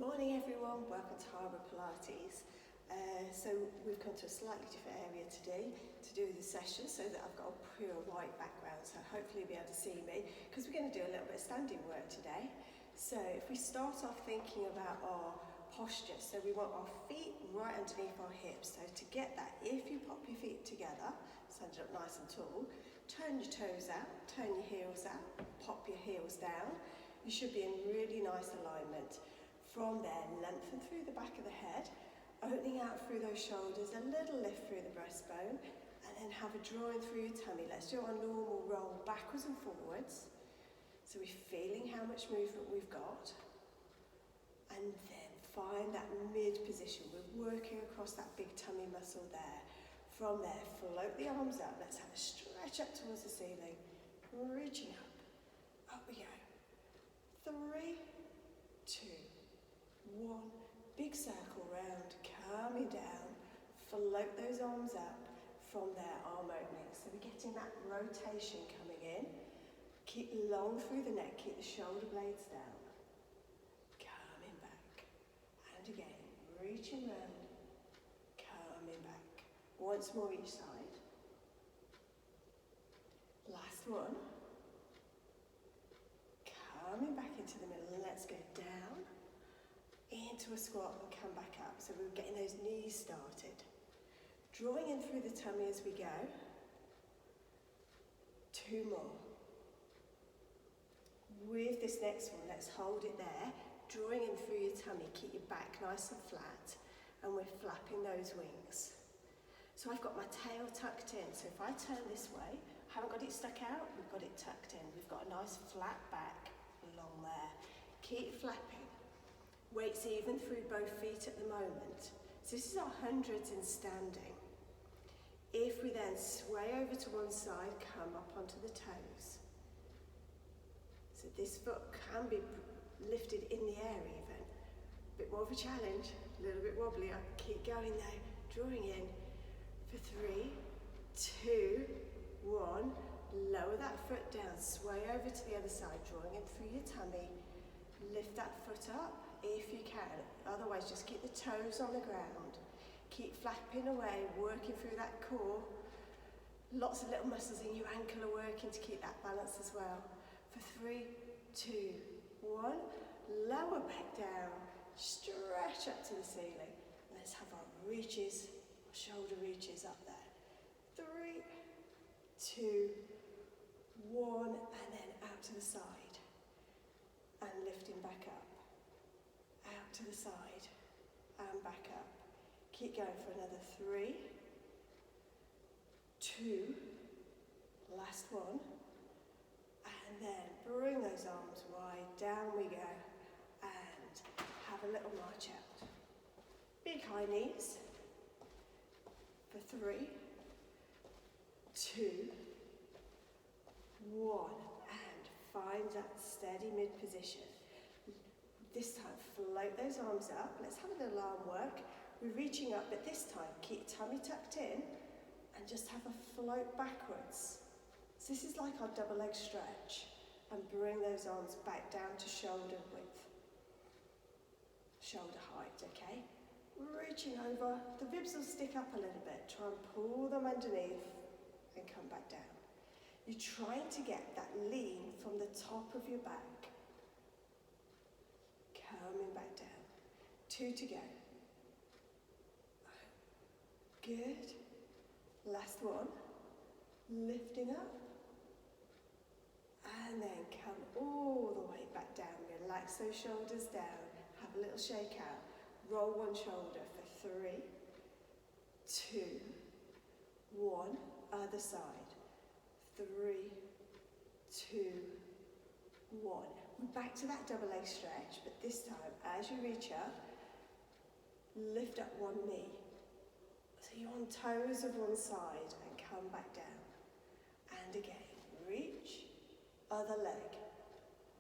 Morning everyone, welcome to Harborough Pilates. So we've come to a slightly different area today to do the session so that I've got a pure white background, so hopefully you'll be able to see me because we're going to do a little bit of standing work today. So if we start off thinking about our posture, so we want our feet right underneath our hips. So to get that, if you pop your feet together, stand up nice and tall, turn your toes out, turn your heels out, pop your heels down, you should be in really nice alignment. From there, lengthen through the back of the head, opening out through those shoulders, a little lift through the breastbone, and then have a drawing through your tummy. Let's do our normal roll backwards and forwards. So we're feeling how much movement we've got. And then find that mid position. We're working across that big tummy muscle there. From there, float the arms up. Let's have a stretch up towards the ceiling. Reaching up. Up we go. 3, 2, 1, big circle round, coming down, float those arms up, from there arm opening. So we're getting that rotation coming in, keep long through the neck, keep the shoulder blades down, coming back, and again, reaching round, coming back, once more each side, last one, coming back into the middle, and let's go down, into a squat and come back up. So we're getting those knees started. Drawing in through the tummy as we go. 2 more. With this next one, let's hold it there. Drawing in through your tummy, keep your back nice and flat, and we're flapping those wings. So I've got my tail tucked in, so if I turn this way, haven't got it stuck out, we've got it tucked in. We've got a nice flat back along there. Keep flapping. Weights even through both feet at the moment. So this is our hundreds in standing. If we then sway over to one side, come up onto the toes. So this foot can be lifted in the air even. A bit more of a challenge, a little bit wobblier. Keep going though, drawing in for 3, 2, 1. Lower that foot down, sway over to the other side, drawing in through your tummy. Lift that foot up if you can, otherwise just keep the toes on the ground. Keep flapping away, working through that core. Lots of little muscles in your ankle are working to keep that balance as well. For 3, 2, 1, lower back down, stretch up to the ceiling. Let's have our reaches, shoulder reaches up there. 3, 2, 1, and then out to the side. And lifting back up. Out to the side and back up. Keep going for another 3, 2, last one, and then bring those arms wide, down we go, and have a little march out. Big high knees for 3, 2, 1, and find that steady mid position. This time, float those arms up. Let's have a little arm work. We're reaching up, but this time, keep tummy tucked in and just have a float backwards. So this is like our double leg stretch. And bring those arms back down to shoulder width. Shoulder height, okay? Reaching over. The ribs will stick up a little bit. Try and pull them underneath and come back down. You're trying to get that lean from the top of your back. Coming back down. 2 to go. Good. Last one. Lifting up. And then come all the way back down. Relax those shoulders down. Have a little shake out. Roll one shoulder for 3, 2, 1. Other side. 3, 2, 1. We're back to that double leg stretch, but this time, as you reach up, lift up one knee. So you're on toes of one side and come back down. And again, reach, other leg,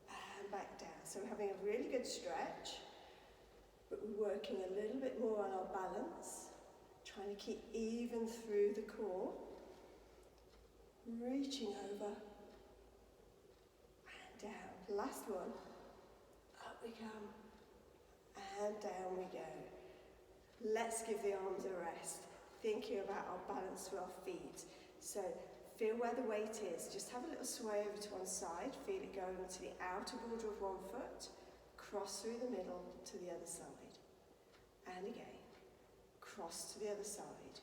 and back down. So we're having a really good stretch, but we're working a little bit more on our balance, trying to keep even through the core. Reaching over and down. Last one. Up we come and down we go. Let's give the arms a rest, thinking about our balance through our feet. So feel where the weight is. Just have a little sway over to one side. Feel it going to the outer border of one foot. Cross through the middle to the other side. And again. Cross to the other side.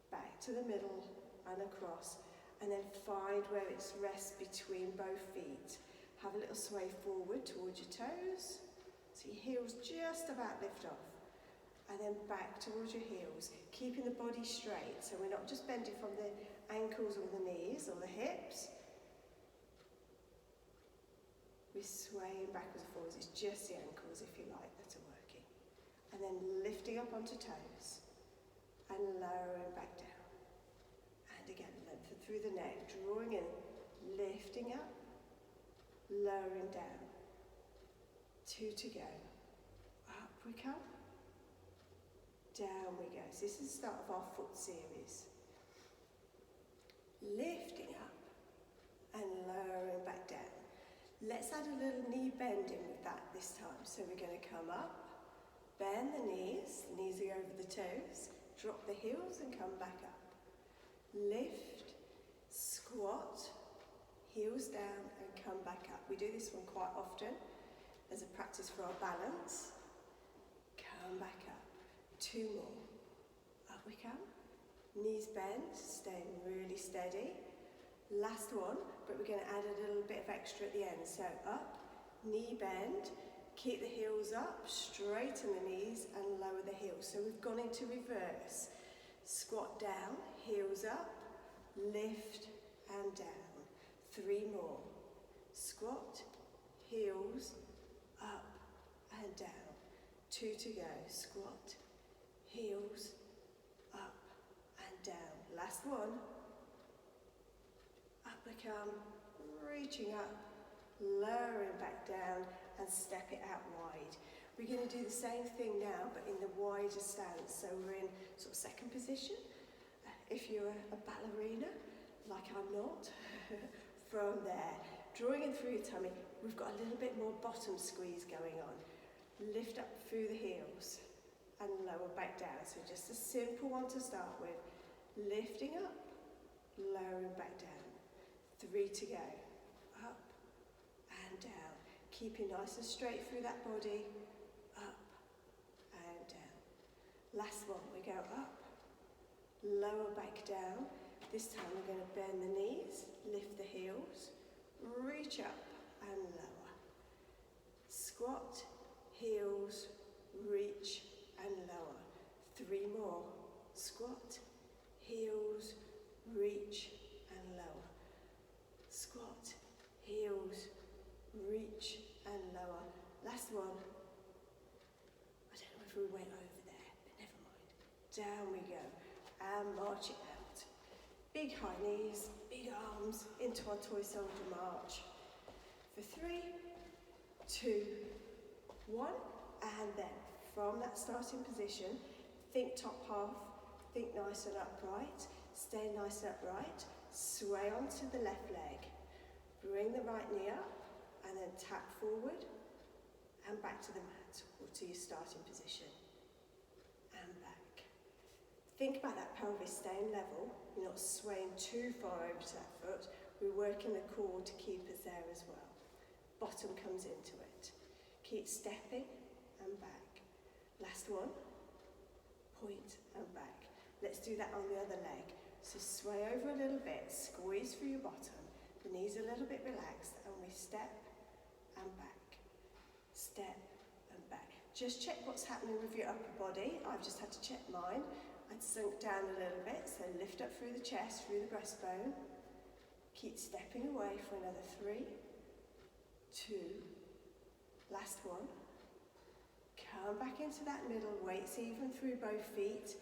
Back to the middle and across. And then find where it's rest between both feet. Have a little sway forward towards your toes. So your heels just about lift off. And then back towards your heels, keeping the body straight, so we're not just bending from the ankles or the knees or the hips. We're swaying backwards and forwards, it's just the ankles, if you like, that are working. And then lifting up onto toes, and lowering back down. And again, lengthen through the neck, drawing in, lifting up, lowering down. 2 to go. Up we come. Down we go. So this is the start of our foot series. Lifting up and lowering back down. Let's add a little knee bending with that this time. So we're going to come up, bend the knees are over the toes, drop the heels and come back up. Lift, squat, heels down and come back up. We do this one quite often as a practice for our balance. Come back up. 2 more. Up we come. Knees bent, staying really steady. Last one, but we're going to add a little bit of extra at the end. So up, knee bend, keep the heels up, straighten the knees and lower the heels. So we've gone into reverse. Squat down, heels up, lift and down. 3 more. Squat, heels, up and down. 2 to go. Squat, heels, up and down. Last one. Up we come, reaching up, lowering back down and step it out wide. We're going to do the same thing now, but in the wider stance. So we're in sort of second position. If you're a ballerina, like I'm not, from there, drawing in through your tummy, we've got a little bit more bottom squeeze going on. Lift up through the heels and lower back down. So just a simple one to start with. Lifting up, lowering back down. 3 to go. Up and down. Keeping nice and straight through that body. Up and down. Last one, we go up, lower back down. This time we're going to bend the knees, lift the heels, reach up and lower. Squat, heels, reach and lower. 3 more. Squat, heels, reach and lower. Squat, heels, reach and lower. Last one. I don't know if we went over there, but never mind. Down we go and march it out. Big high knees, big arms into our toy soldier march. For 3, 2, 1, and then from that starting position, think top half, think nice and upright, stay nice and upright, sway onto the left leg, bring the right knee up, and then tap forward and back to the mat or to your starting position and back. Think about that pelvis staying level. You're not swaying too far over to that foot. We're working the core to keep us there as well. Bottom comes into it. Keep stepping and back. Last one. Point and back. Let's do that on the other leg. So sway over a little bit, squeeze through your bottom. The knees a little bit relaxed and we step and back. Step and back. Just check what's happening with your upper body. I've just had to check mine. I'd sunk down a little bit, so lift up through the chest, through the breastbone. Keep stepping away for another 3, 2, last one. Come back into that middle, weights even through both feet,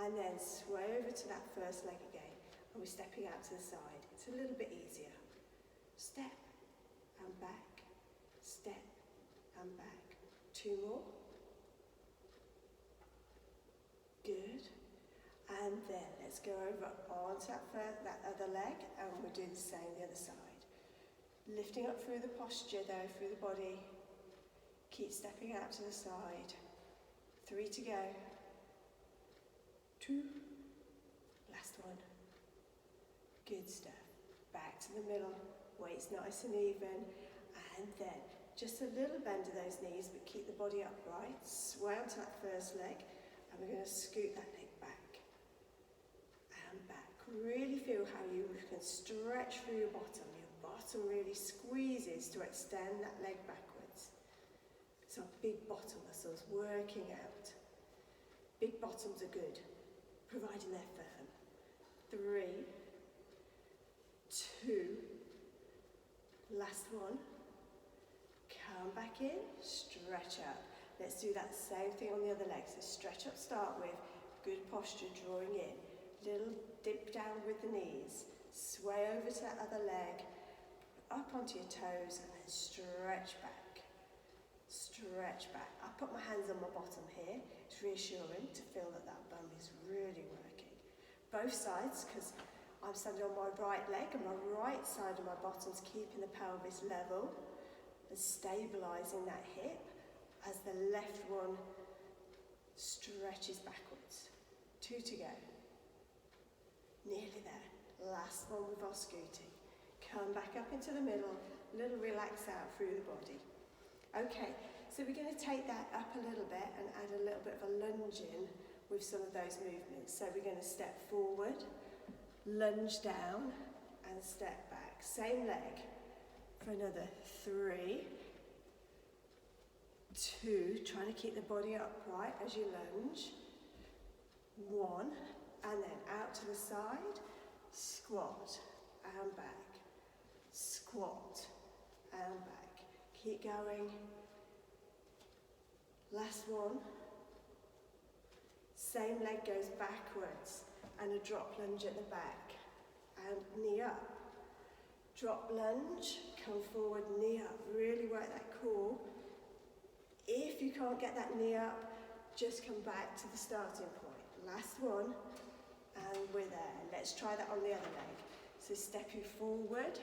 and then sway over to that first leg again. And we're stepping out to the side. It's a little bit easier. Step and back, step and back. 2 more. Good. And then let's go over onto that other leg and we'll do the same the other side. Lifting up through the posture though, through the body. Keep stepping out to the side. 3 to go. 2. Last one. Good stuff. Back to the middle. Weights nice and even. And then just a little bend of those knees, but keep the body upright. Sway onto that first leg. And we're going to scoot that leg back. And back. Really feel how you can stretch through your bottom. Your bottom really squeezes to extend that leg backwards. So our big bottom muscles working out. Big bottoms are good, providing they're firm. 3, 2, last one. Come back in, stretch up. Let's do that same thing on the other leg. So stretch up, start with, good posture, drawing in. Little dip down with the knees. Sway over to that other leg, up onto your toes, and then stretch back. Stretch back. I put my hands on my bottom here. It's reassuring to feel that that bum is really working. Both sides, because I'm standing on my right leg and my right side of my bottom's keeping the pelvis level and stabilising that hip as the left one stretches backwards. 2 to go. Nearly there. Last one with our scooting. Come back up into the middle, little relax out through the body. Okay, so we're going to take that up a little bit and add a little bit of a lunge in with some of those movements. So we're going to step forward, lunge down, and step back. Same leg for another 3, 2, trying to keep the body upright as you lunge. 1, and then out to the side, squat, and back. Squat, and back. Keep going. Last one. Same leg goes backwards and a drop lunge at the back. And knee up. Drop lunge, come forward, knee up. Really work that core. If you can't get that knee up, just come back to the starting point. Last one. And we're there. Let's try that on the other leg. So step you forward,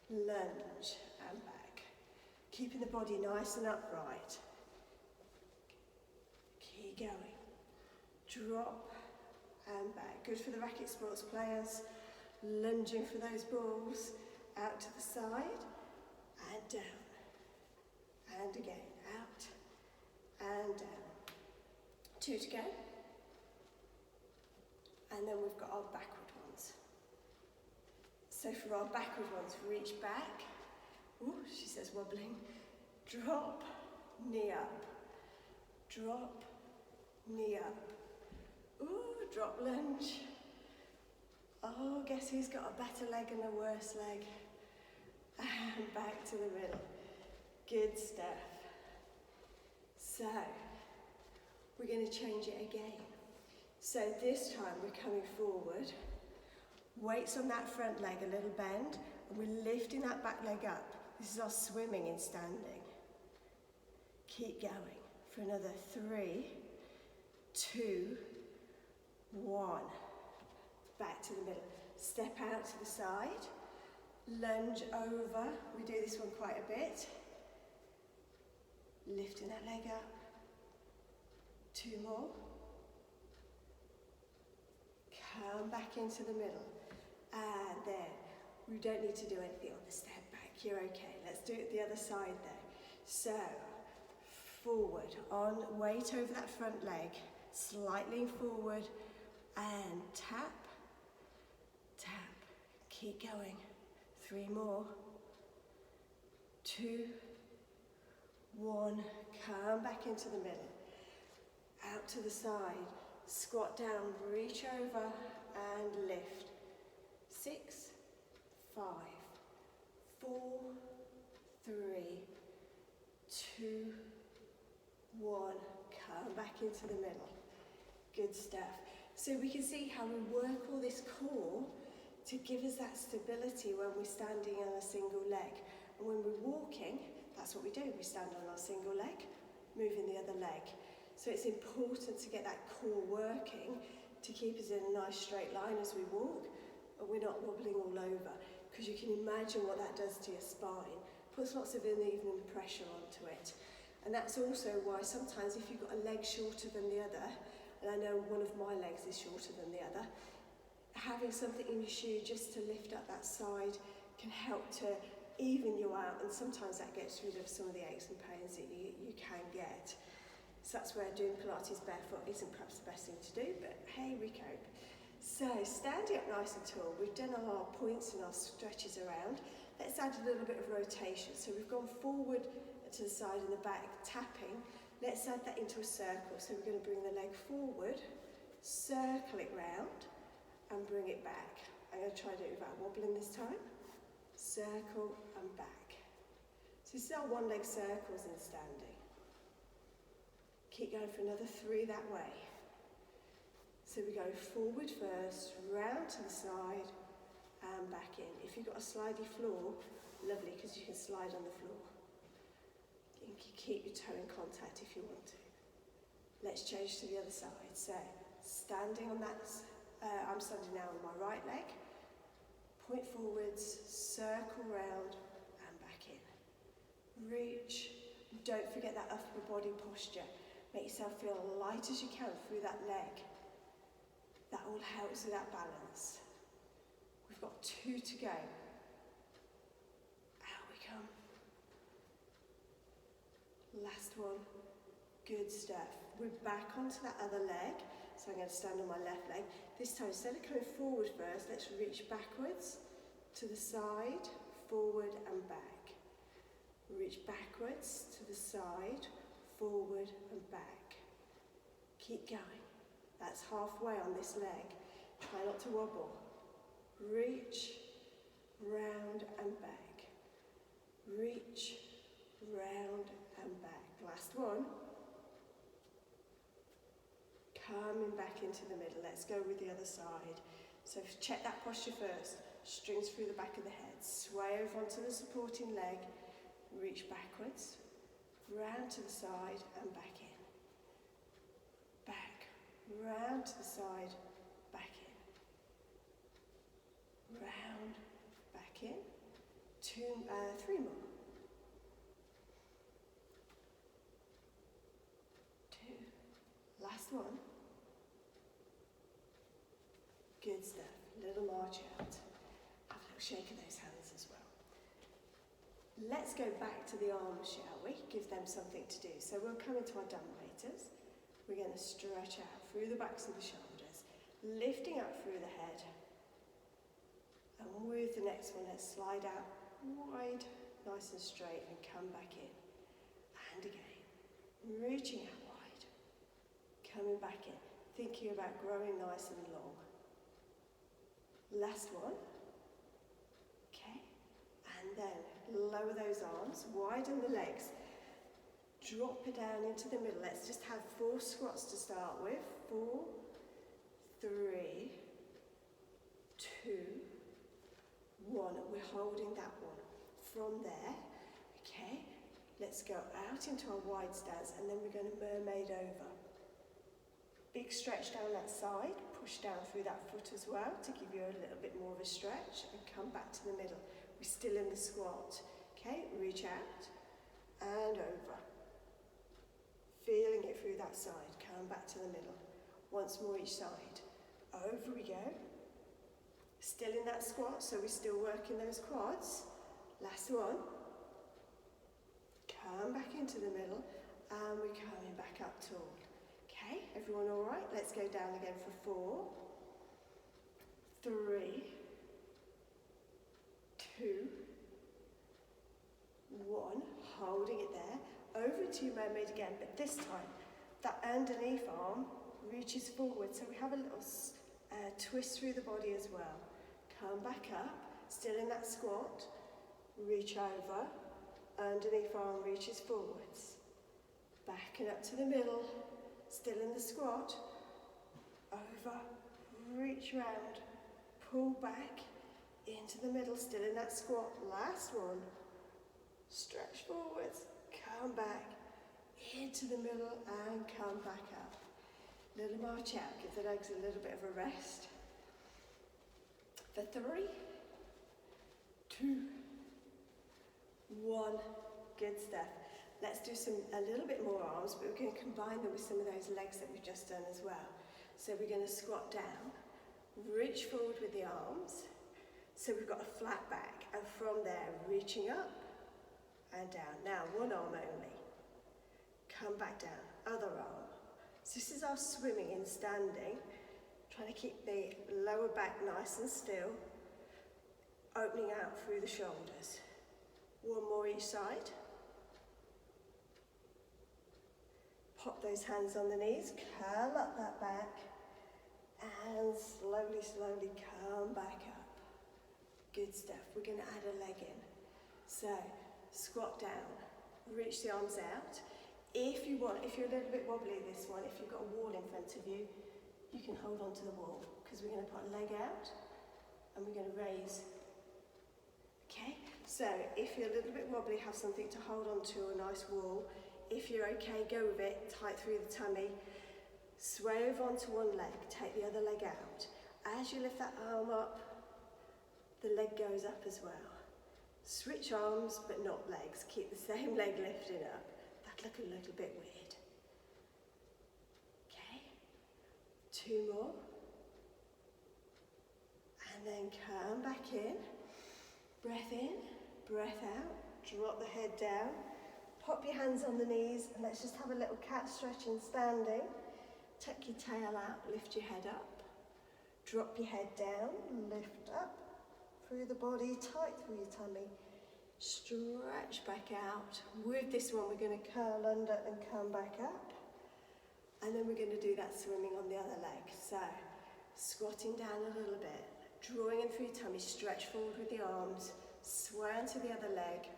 lunge, and back. Keeping the body nice and upright. Keep going. Drop and back. Good for the racket sports players. Lunging for those balls. Out to the side and down. And again. Out and down. 2 to go. And then we've got our backward ones. So for our backward ones, reach back. Ooh, she says wobbling. Drop, knee up. Drop, knee up. Ooh, drop lunge. Oh, guess who's got a better leg and a worse leg? And back to the middle. Good stuff. So, we're going to change it again. So this time we're coming forward. Weights on that front leg, a little bend, and we're lifting that back leg up. This is our swimming in standing. Keep going for another 3, 2, 1. Back to the middle. Step out to the side. Lunge over. We do this one quite a bit. Lifting that leg up. 2 more. Come back into the middle. And then we don't need to do anything on the step back. You're okay. Let's do it the other side there. So, forward, on weight over that front leg, slightly forward, and tap, tap. Keep going. 3 more. 2, 1. Come back into the middle. Out to the side. Squat down, reach over, and lift. 6, 5, 4, 3, 2, 1. Come back into the middle. Good stuff. So we can see how we work all this core to give us that stability when we're standing on a single leg. And when we're walking, that's what we do. We stand on our single leg, moving the other leg. So it's important to get that core working to keep us in a nice straight line as we walk, and we're not wobbling all over, because you can imagine what that does to your spine. Puts lots of uneven pressure onto it. And that's also why sometimes if you've got a leg shorter than the other, and I know one of my legs is shorter than the other, having something in your shoe just to lift up that side can help to even you out, and sometimes that gets rid of some of the aches and pains that you can get. So that's where doing Pilates barefoot isn't perhaps the best thing to do, but hey, we cope. So standing up nice and tall, we've done our points and our stretches around. Let's add a little bit of rotation. So we've gone forward to the side and the back, tapping. Let's add that into a circle. So we're going to bring the leg forward, circle it round, and bring it back. I'm going to try to do it without wobbling this time. Circle and back. So this is our one leg circles in standing. Keep going for another 3 that way. So we go forward first, round to the side, and back in. If you've got a slidey floor, lovely, because you can slide on the floor. You can keep your toe in contact if you want to. Let's change to the other side. So, standing on that, I'm standing now on my right leg. Point forwards, circle round, and back in. Reach. Don't forget that upper body posture. Make yourself feel light as you can through that leg. That all helps with that balance. We've got 2 to go. Out we come. Last one. Good stuff. We're back onto that other leg. So I'm going to stand on my left leg. This time, instead of coming forward first, let's reach backwards to the side, forward and back. Reach backwards to the side, forward and back. Keep going. That's halfway on this leg. Try not to wobble. Reach, round and back. Reach, round and back. Last one. Coming back into the middle. Let's go with the other side. So check that posture first. Strings through the back of the head. Sway over onto the supporting leg. Reach backwards. Round to the side and back in. Back. Round to the side. Back in. Round. Back in. 3 more. 2. Last one. Good stuff. Little march out. Have a little shake of those hands as well. Let's go back to the arms, shall we? Give them something to do. So we'll come into our dumbwaiters. We're going to stretch out through the backs of the shoulders, lifting up through the head. And with the next one, let's slide out wide, nice and straight, and come back in. And again, reaching out wide, coming back in, thinking about growing nice and long. Last one. Okay. And then lower those arms, widen the legs. Drop it down into the middle. Let's just have 4 squats to start with. 4, 3, 2, 1. We're holding that one. From there, okay, let's go out into our wide stance, and then we're going to mermaid over. Big stretch down that side, push down through that foot as well to give you a little bit more of a stretch, and come back to the middle. We're still in the squat. Okay, reach out and over. Feeling it through that side, come back to the middle. Once more each side. Over we go. Still in that squat, so we're still working those quads. Last one. Come back into the middle, and we're coming back up tall. Okay, everyone all right? Let's go down again for 4, 3, 2, 1. Holding it there. Over to mermaid again, but this time that underneath arm reaches forward, so we have a little twist through the body as well. Come back up, still in that squat. Reach over, underneath arm reaches forwards. Backing up to the middle, still in the squat. Over, reach round, pull back into the middle, still in that squat. Last one. Stretch forwards, come back into the middle and come back up. Little march out, give the legs a little bit of a rest. For 3, 2, 1. Good stuff. let's do a little bit more arms, but we're going to combine them with some of those legs that we've just done as well. So we're going to squat down, reach forward with the arms, so we've got a flat back, and from there, reaching up and down. Now, one arm only. Come back down, other arm. So this is our swimming in standing, trying to keep the lower back nice and still, opening out through the shoulders. One more each side. Pop those hands on the knees, curl up that back, and slowly, slowly come back up. Good stuff. We're going to add a leg in. So, squat down, reach the arms out. If you want, if you're a little bit wobbly this one, if you've got a wall in front of you, you can hold on to the wall, because we're going to put a leg out, and we're going to raise. Okay? So, if you're a little bit wobbly, have something to hold on to, a nice wall. If you're okay, go with it, tight through the tummy. Sway over onto one leg, take the other leg out. As you lift that arm up, the leg goes up as well. Switch arms, but not legs. Keep the same leg lifted up. That'd look a little bit weird. Okay, 2 more. And then come back in. Breath in, breath out. Drop the head down. Pop your hands on the knees, and let's just have a little cat stretch in standing. Tuck your tail out, lift your head up. Drop your head down, lift up through the body, tight through your tummy. Stretch back out. With this one, we're going to curl under and come back up. And then we're going to do that swimming on the other leg. So, squatting down a little bit, drawing in through your tummy, stretch forward with the arms, sway onto the other leg.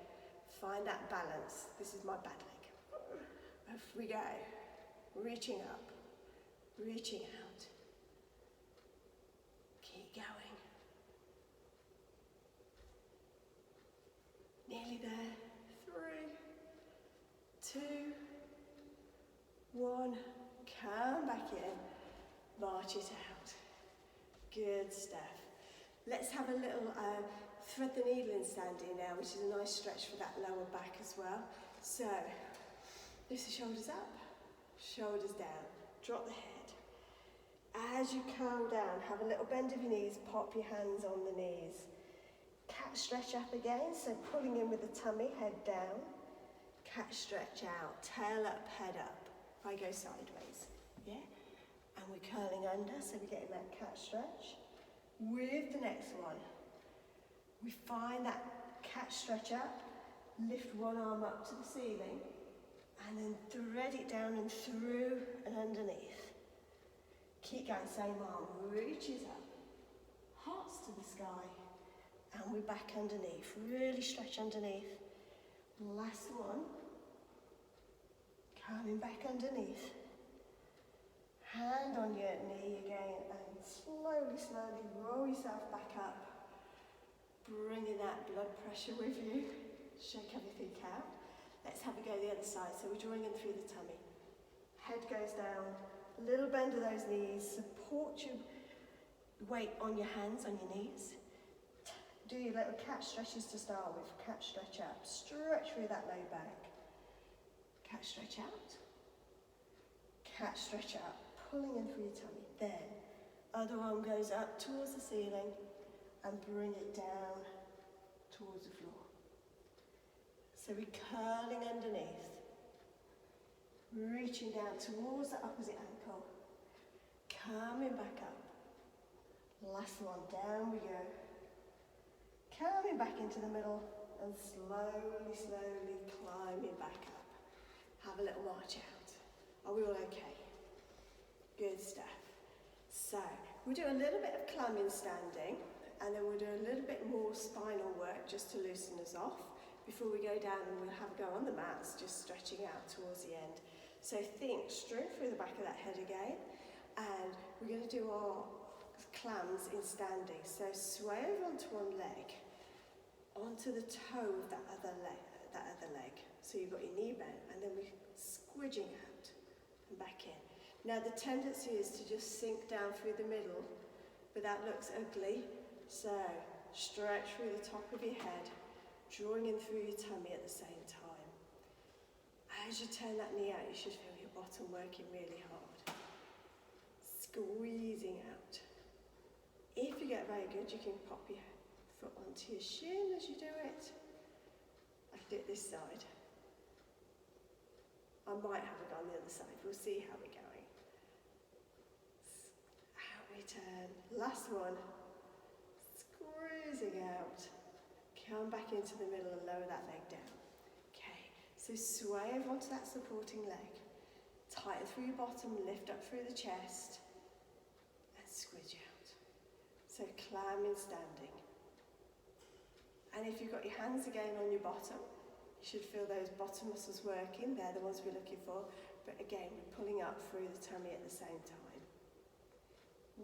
Find that balance. This is my bad leg. Off we go. Reaching up, reaching out. Keep going. Nearly there. 3, 2, 1. Come back in. March it out. Good stuff. Let's have a little thread the needle in standing now, which is a nice stretch for that lower back as well. So, lift the shoulders up, shoulders down, drop the head. As you curl down, have a little bend of your knees, pop your hands on the knees. Cat stretch up again, so pulling in with the tummy, head down. Cat stretch out, tail up, head up. If I go sideways, yeah? And we're curling under, so we're getting that cat stretch. With the next one, we find that cat stretch up, lift one arm up to the ceiling, and then thread it down and through and underneath. Keep going, same arm, reaches up, hearts to the sky, and we're back underneath. Really stretch underneath. Last one, coming back underneath. Hand on your knee again, and slowly, slowly roll yourself back up. Bringing that blood pressure with you. Shake everything out. Let's have a go the other side. So we're drawing in through the tummy. Head goes down. Little bend of those knees. Support your weight on your hands, on your knees. Do your little cat stretches to start with. Cat stretch up. Stretch through that low back. Cat stretch out. Cat stretch up. Pulling in through your tummy. Then, other arm goes up towards the ceiling. And bring it down towards the floor. So we're curling underneath, reaching down towards the opposite ankle, coming back up. Last one, down we go. Coming back into the middle and slowly, slowly climbing back up. Have a little march out. Are we all okay? Good stuff. So, we'll do a little bit of climbing standing. And then we'll do a little bit more spinal work just to loosen us off before we go down, and we'll have a go on the mats, just stretching out towards the end. So think straight through the back of that head again, and we're going to do our clams in standing. So sway over onto one leg, onto the toe of that other leg. So you've got your knee bent, and then we're squidging out and back in. Now the tendency is to just sink down through the middle, but that looks ugly. So, stretch through the top of your head, drawing in through your tummy at the same time. As you turn that knee out, you should feel your bottom working really hard. Squeezing out. If you get very good, you can pop your foot onto your shin as you do it. I can do it this side. I might have it on the other side. We'll see how we're going. Out we turn. Last one. Squeezing out. Come back into the middle and lower that leg down. Okay, so sway over onto that supporting leg. Tighten through your bottom, lift up through the chest, and squidge out. So climb in standing. And if you've got your hands again on your bottom, you should feel those bottom muscles working. They're the ones we're looking for. But again, we're pulling up through the tummy at the same time.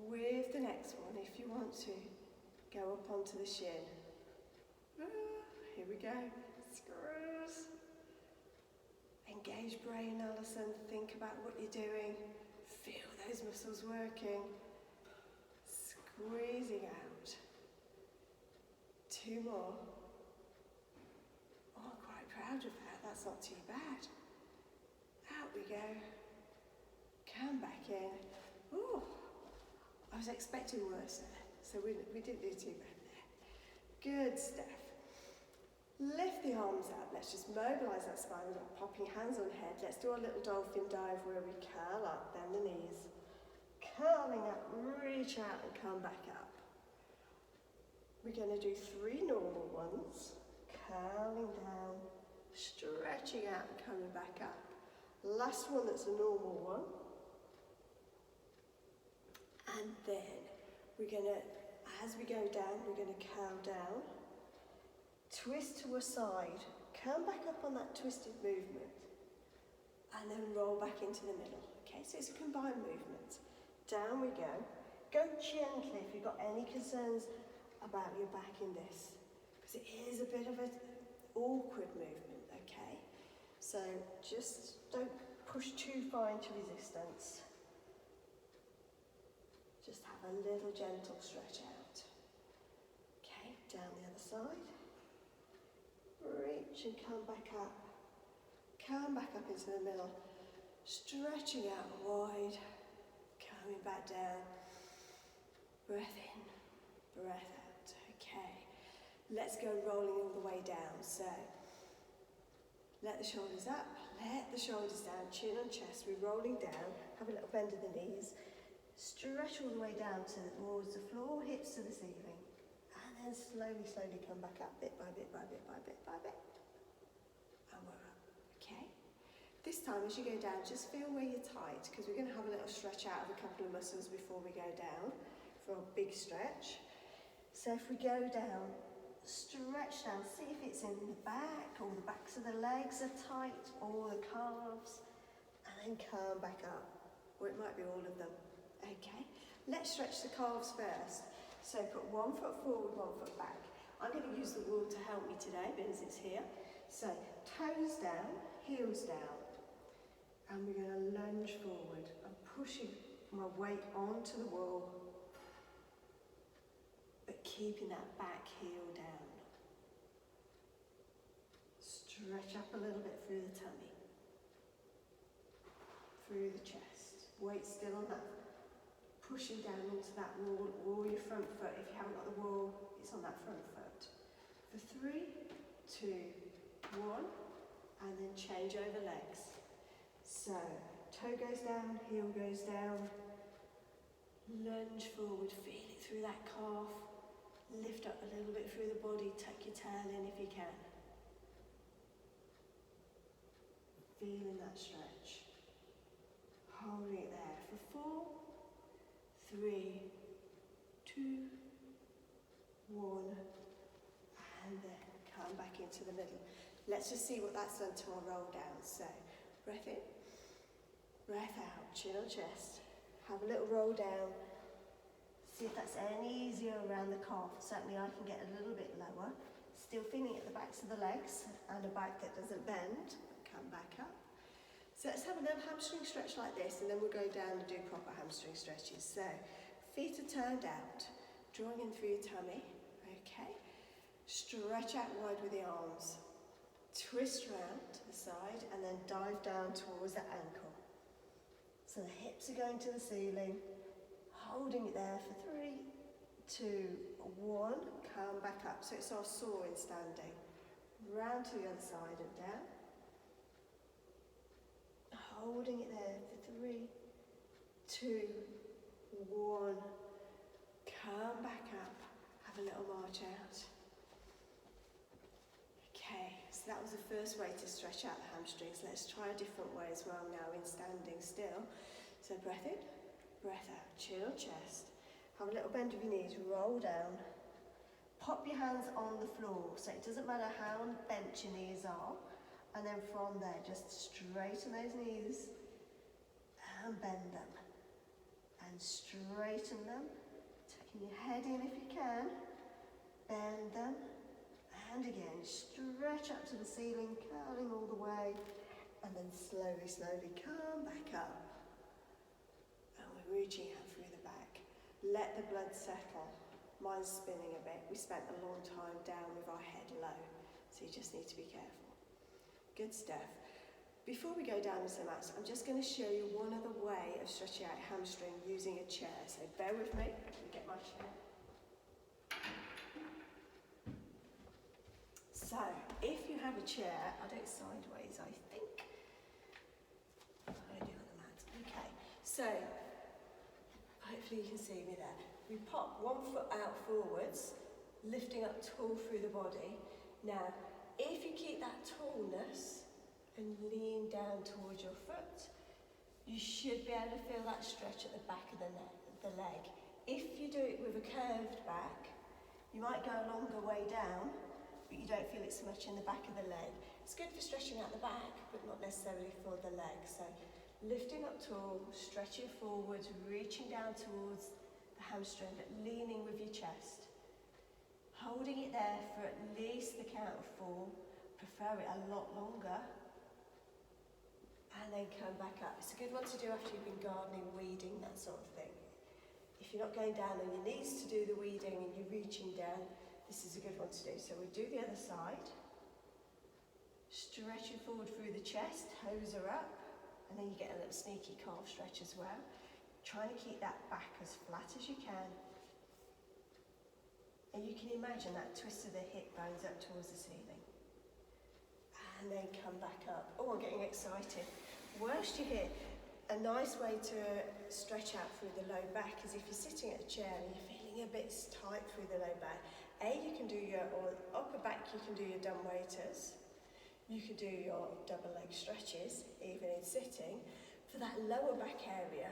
With the next one, if you want to, go up onto the shin. Here we go. Screws. Engage brain, Alison. Think about what you're doing. Feel those muscles working. Squeezing out. 2 more. Oh, I'm quite proud of that. That's not too bad. Out we go. Come back in. Ooh, I was expecting worse there, so we didn't do too bad there. Good stuff. Lift the arms up. Let's just mobilise that spine without popping hands on head. Let's do our little dolphin dive where we curl up, bend the knees. Curling up, reach out and come back up. We're going to do 3 normal ones. Curling down, stretching out and coming back up. Last one that's a normal one. And then we're going to, as we go down, we're going to curl down. Twist to a side, come back up on that twisted movement, and then roll back into the middle. Okay, so it's a combined movement. Down we go. Go gently if you've got any concerns about your back in this, because it is a bit of an awkward movement, okay? So just don't push too far into resistance. Just have a little gentle stretch out. Okay, down the other side. Reach and come back up. Come back up into the middle. Stretching out wide. Coming back down. Breath in, breath out. Okay. Let's go rolling all the way down. So, let the shoulders up, let the shoulders down, chin on chest. We're rolling down. Have a little bend of the knees. Stretch all the way down towards the floor, hips to the ceiling. And slowly, slowly come back up, bit by bit by bit by bit by bit. And we're up, okay? This time, as you go down, just feel where you're tight, because we're going to have a little stretch out of a couple of muscles before we go down for a big stretch. So if we go down, stretch down, see if it's in the back, or the backs of the legs are tight, or the calves, and then come back up. Or it might be all of them, okay? Let's stretch the calves first. So put 1 foot forward, 1 foot back. I'm going to use the wall to help me today because it's here. So toes down, heels down. And we're going to lunge forward. I'm pushing my weight onto the wall, but keeping that back heel down. Stretch up a little bit through the tummy, through the chest. Weight still on that. Pushing down onto that wall or your front foot. If you haven't got the wall, it's on that front foot. For 3, 2, 1, and then change over legs. So, toe goes down, heel goes down. Lunge forward, feel it through that calf. Lift up a little bit through the body, tuck your tail in if you can. Feeling that stretch. Holding it there for 4, 3, 2, 1, and then come back into the middle. Let's just see what that's done to our roll down. So, breath in, breath out, chin on chest. Have a little roll down. See if that's any easier around the calf. Certainly I can get a little bit lower. Still feeling at the backs of the legs and a back that doesn't bend. Come back up. So let's have a little hamstring stretch like this, and then we'll go down and do proper hamstring stretches. So, feet are turned out, drawing in through your tummy, okay? Stretch out wide with the arms. Twist round to the side and then dive down towards the ankle. So the hips are going to the ceiling, holding it there for 3, 2, 1. Come back up. So it's our soaring standing. Round to the other side and down. Holding it there for 3, 2, 1. Come back up. Have a little march out. Okay, so that was the first way to stretch out the hamstrings. Let's try a different way as well now in standing still. So breath in, breath out, chin on chest. Have a little bend of your knees, roll down. Pop your hands on the floor, so it doesn't matter how bent your knees are. And then from there, just straighten those knees and bend them. And straighten them. Taking your head in if you can. Bend them. And again, stretch up to the ceiling, curling all the way. And then slowly, slowly come back up. And we're reaching out through the back. Let the blood settle. Mine's spinning a bit. We spent a long time down with our head low. So you just need to be careful. Good stuff. Before we go down to the mats, I'm just going to show you one other way of stretching out hamstring using a chair. So bear with me. Let me get my chair. So, if you have a chair, I do it sideways, I think. I do it on the mat. Okay, so, hopefully you can see me there. We pop one foot out forwards, lifting up tall through the body. Now, if you keep that tallness and lean down towards your foot, you should be able to feel that stretch at the back of the leg. If you do it with a curved back, you might go a longer way down, but you don't feel it so much in the back of the leg. It's good for stretching out the back, but not necessarily for the leg. So lifting up tall, stretching forwards, reaching down towards the hamstring, but leaning with your chest. Holding it there for at least the count of 4, prefer it a lot longer. And then come back up. It's a good one to do after you've been gardening, weeding, that sort of thing. If you're not going down on your knees to do the weeding and you're reaching down, this is a good one to do. So we do the other side. Stretching forward through the chest, toes are up, and then you get a little sneaky calf stretch as well. Trying to keep that back as flat as you can. And you can imagine that twist of the hip bones up towards the ceiling. And then come back up. Oh, I'm getting excited. Whilst you're here, a nice way to stretch out through the low back is if you're sitting at a chair and you're feeling a bit tight through the low back. You can do your upper back, you can do your dumb waiters. You could do your double leg stretches, even in sitting. For that lower back area,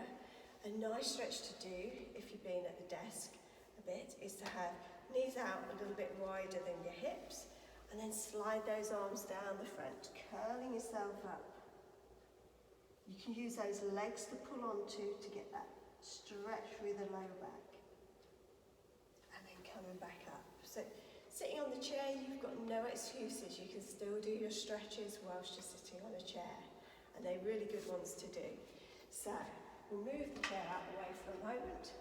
a nice stretch to do, if you've been at the desk a bit, is to have knees out a little bit wider than your hips, and then slide those arms down the front, curling yourself up. You can use those legs to pull onto to get that stretch through the lower back. And then coming back up. So sitting on the chair, you've got no excuses. You can still do your stretches whilst you're sitting on a chair. And they're really good ones to do. So we'll move the chair out of the way for a moment.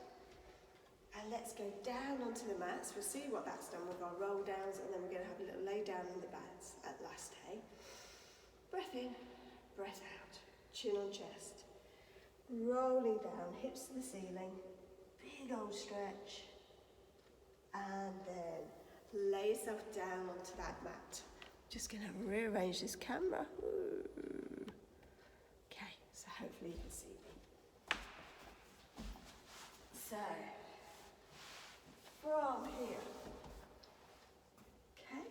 And let's go down onto the mats. We'll see what that's done with our roll downs, and then we're going to have a little lay down on the mats at last, hey? Breath in, breath out. Chin on chest. Rolling down, hips to the ceiling. Big old stretch. And then lay yourself down onto that mat. Just going to rearrange this camera. Ooh. Okay, so hopefully you can see me. So, from here, okay,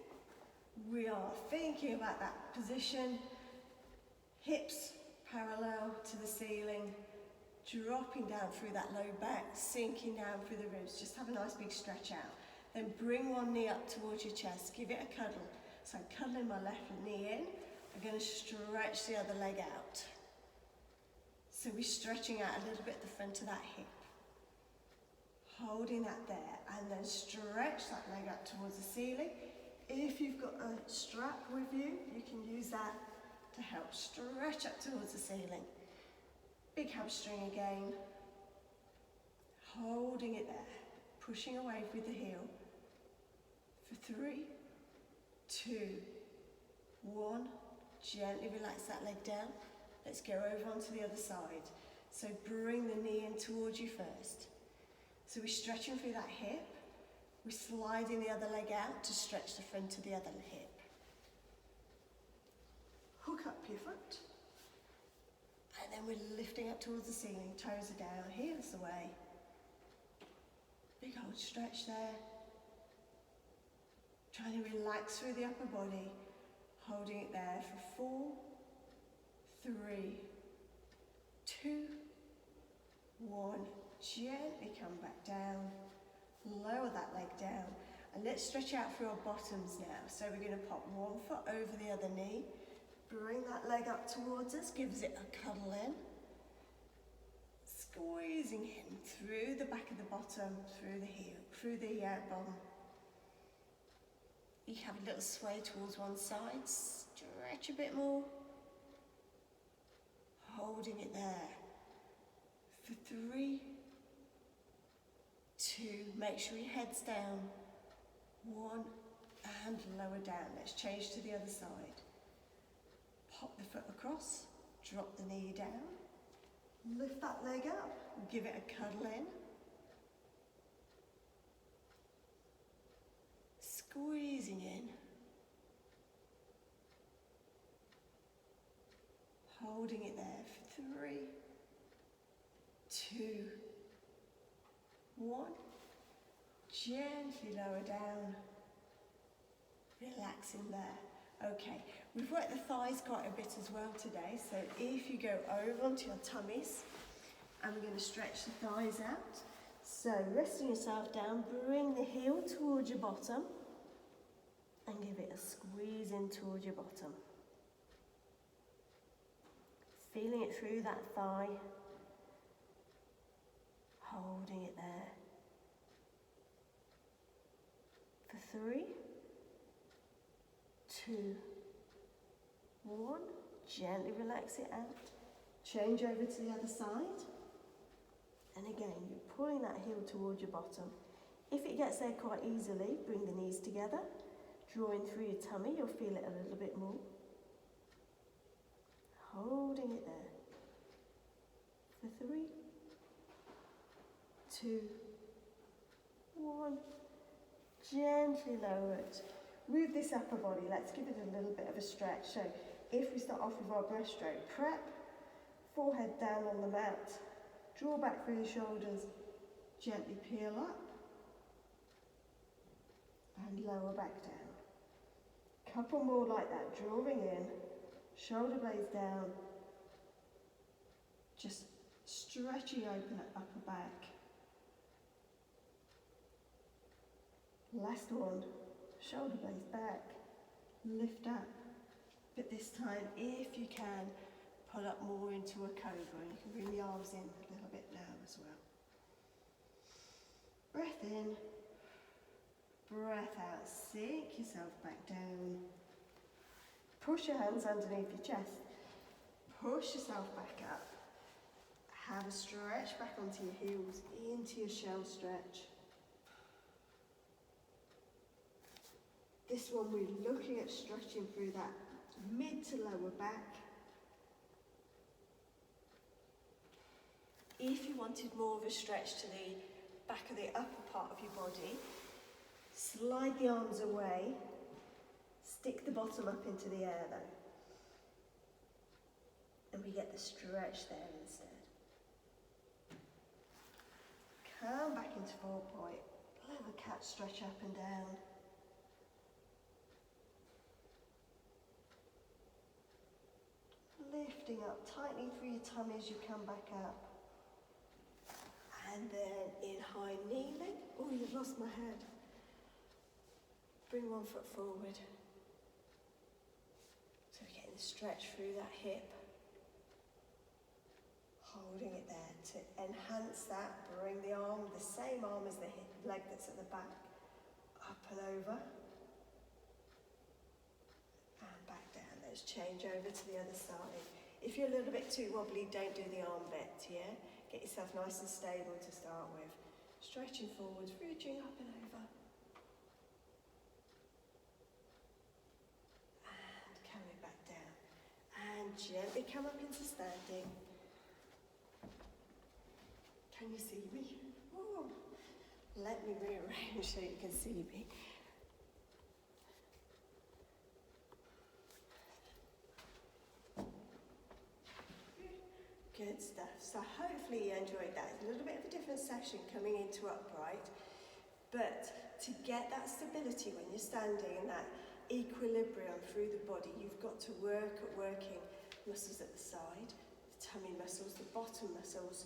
we are thinking about that position, hips parallel to the ceiling, dropping down through that low back, sinking down through the ribs. Just have a nice big stretch out. Then bring one knee up towards your chest, give it a cuddle. So I'm cuddling my left knee in, I'm going to stretch the other leg out. So we're stretching out a little bit the front of that hip. Holding that there, and then stretch that leg up towards the ceiling. If you've got a strap with you, you can use that to help stretch up towards the ceiling. Big hamstring again. Holding it there, pushing away with the heel. For 3, 2, 1. Gently relax that leg down. Let's go over onto the other side. So bring the knee in towards you first. So we're stretching through that hip. We're sliding the other leg out to stretch the front of the other hip. Hook up your foot. And then we're lifting up towards the ceiling. Toes are down, heels away. Big old stretch there. Trying to relax through the upper body. Holding it there for 4, 3, 2, 1. Gently come back down. Lower that leg down. And let's stretch out through our bottoms now. So we're going to pop one foot over the other knee. Bring that leg up towards us. Gives it a cuddle in. Squeezing in through the back of the bottom, through the heel, through the bottom. You have a little sway towards one side, stretch a bit more, holding it there for 3, 2, make sure your head's down, 1, and lower down. Let's change to the other side. Pop the foot across, drop the knee down, lift that leg up, give it a cuddle in. Squeezing in, holding it there for 3, 2, 1. Gently lower down, relaxing there. Okay, we've worked the thighs quite a bit as well today, so if you go over onto your tummies, and we're going to stretch the thighs out. So resting yourself down, bring the heel towards your bottom, and give it a squeeze in towards your bottom. Feeling it through that thigh. Holding it there. For 3, 2, 1. Gently relax it out. Change over to the other side. And again, you're pulling that heel towards your bottom. If it gets there quite easily, bring the knees together. Drawing through your tummy, you'll feel it a little bit more. Holding it there. For 3, 2, 1. Gently lower it. Move this upper body. Let's give it a little bit of a stretch. So if we start off with our breaststroke, prep, forehead down on the mat. Draw back through the shoulders. Gently peel up. And lower back down. Couple more like that, drawing in, shoulder blades down, just stretching open that upper back. Last one, shoulder blades back, lift up, but this time, if you can, pull up more into a cobra, and you can bring the arms in a little bit now as well. Breath in. Breath out, sink yourself back down. Push your hands underneath your chest. Push yourself back up. Have a stretch back onto your heels, into your shell stretch. This one we're looking at stretching through that mid to lower back. If you wanted more of a stretch to the back of the upper part of your body, slide the arms away, stick the bottom up into the air though. And we get the stretch there instead. Come back into 4 point. Little cat stretch up and down. Lifting up, tightening through your tummy as you come back up. And then in high kneeling. Oh, you've lost my head. Bring one foot forward. So we're getting the stretch through that hip. Holding it there to enhance that. Bring the arm, the same arm as the hip, leg that's at the back. Up and over. And back down. Let's change over to the other side. If you're a little bit too wobbly, don't do the arm bit, yeah? Get yourself nice and stable to start with. Stretching forwards, reaching up and over. And gently come up into standing. Can you see me? Ooh. Let me rearrange so you can see me. Good stuff. So hopefully you enjoyed that. It's a little bit of a different session coming into upright, but to get that stability when you're standing and that equilibrium through the body, you've got to work at working muscles at the side, the tummy muscles, the bottom muscles.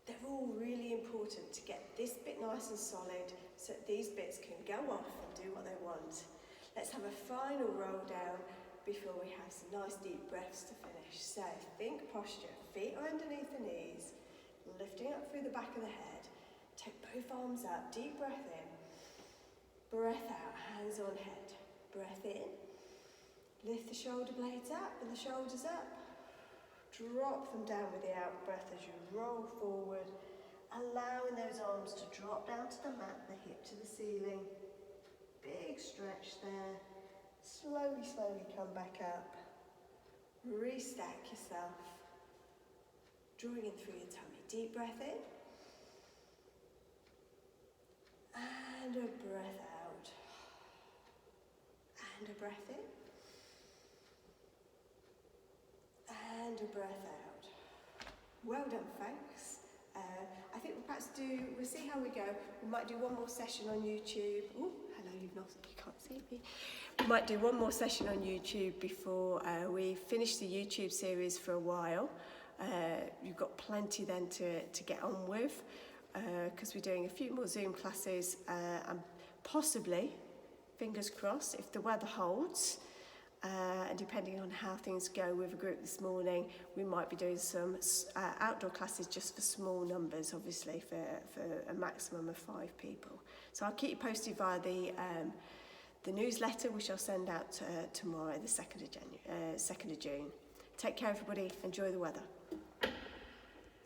They're all really important to get this bit nice and solid so that these bits can go off and do what they want. Let's have a final roll down before we have some nice deep breaths to finish. So think posture, feet are underneath the knees, lifting up through the back of the head. Take both arms up, deep breath in, breath out, hands on head. Breath in, lift the shoulder blades up and the shoulders up. Drop them down with the out breath as you roll forward, allowing those arms to drop down to the mat, the hip to the ceiling. Big stretch there. Slowly, slowly come back up. Restack yourself. Drawing in through your tummy. Deep breath in. And a breath out. And a breath in. And a breath out. Well done, folks. I think we'll see how we go. We might do one more session on YouTube. Oh, hello, you can't see me. We might do one more session on YouTube before we finish the YouTube series for a while. You've got plenty then to get on with, because we're doing a few more Zoom classes, and possibly, fingers crossed, if the weather holds, and depending on how things go with a group this morning, we might be doing some outdoor classes just for small numbers, obviously for a maximum of 5 people. So I'll keep you posted via the newsletter, which I'll send out tomorrow, the 2nd of June. Take care, everybody. Enjoy the weather.